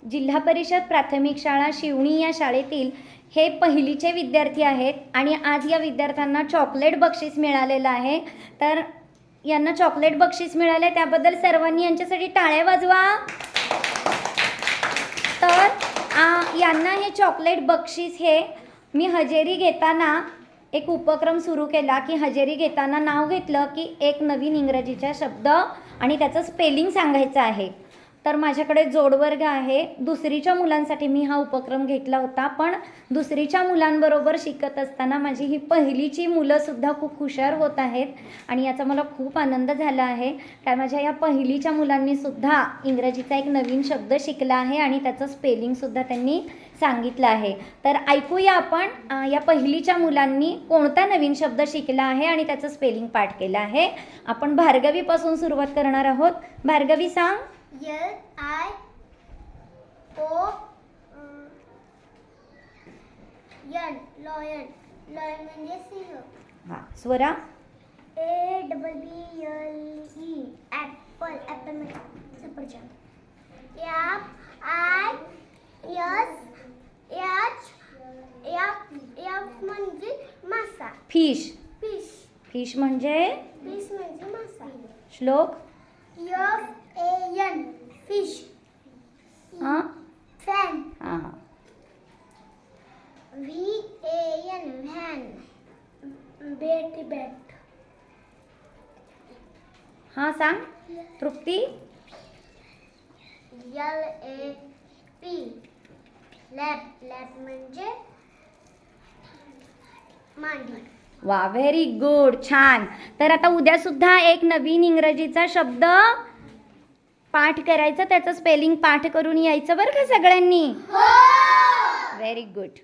जिल्हा परिषद प्राथमिक शाळा शिवणी या शाळेतील हे पहिलीचे विद्यार्थी आहेत आणि आज या विद्यार्थ्यांना चॉकलेट बक्षीस मिळालेलं आहे. तर यांना चॉकलेट बक्षीस मिळाले त्याबद्दल सर्वांनी यांच्यासाठी टाळ्या वाजवा. तर यांना हे चॉकलेट बक्षीस हे मी हजेरी घेताना एक उपक्रम सुरू केला की हजेरी घेताना नाव घेतलं की एक नवीन इंग्रजीचा शब्द आणि त्याचं स्पेलिंग सांगायचं आहे. तर माझ्याकडे जोडवर्ग आहे. दुसरीच्या मुलांसाठी मी हा उपक्रम घेतला होता, पण दुसरीच्या मुलांबरोबर शिकत असताना माझी ही पहिलीची मुलंसुद्धा खूप हुशार होत आहेत आणि याचा मला खूप आनंद झाला आहे. कारण माझ्या या पहिलीच्या मुलांनीसुद्धा इंग्रजीचा एक नवीन शब्द शिकला आहे आणि त्याचं स्पेलिंगसुद्धा त्यांनी सांगितलं आहे. तर ऐकूया आपण या पहिलीच्या मुलांनी कोणता नवीन शब्द शिकला आहे आणि त्याचं स्पेलिंग पाठ केलं आहे. आपण भार्गवीपासून सुरुवात करणार आहोत. भार्गवी सांग. LION लॉयन म्हणजे सिंह. हां स्वरा. ABBLE ॲपल म्हणजे सफरचंद. F म्हणजे मासा. फिश. फिश म्हणजे मासा. श्लोक. FAN fish. हां फॅन. हां VAN व्हॅन बॅट. हां सांग तृप्ती. LAP लॅप म्हणजे मांडी. वा व्हेरी गुड, छान. तर आता उद्यासुद्धा एक नवीन इंग्रजीचा शब्द पाठ करायचा, त्याचं स्पेलिंग पाठ करून यायचं बरं का सगळ्यांनी. Very good.